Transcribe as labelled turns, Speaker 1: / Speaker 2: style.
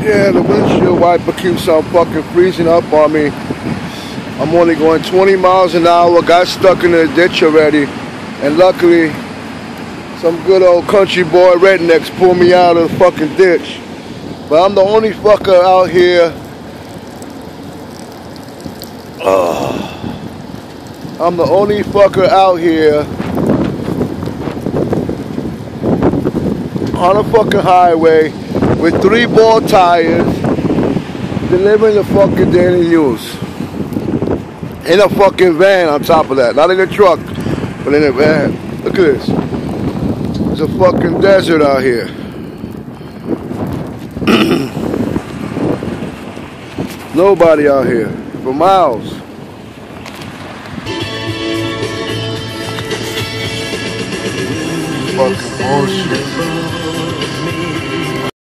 Speaker 1: Yeah, the windshield wiper keeps on fucking freezing up on me. I'm only going 20 miles an hour, got stuck in a ditch already, and luckily some good old country boy rednecks pulled me out of the fucking ditch. But I'm the only fucker out here. I'm the only fucker out here on a fucking highway with 3 ball tires, delivering the fucking daily news. In a fucking van on top of that. Not in a truck, but in a van. Look at this. It's a fucking desert out here. Nobody out here for miles. Fucking bullshit.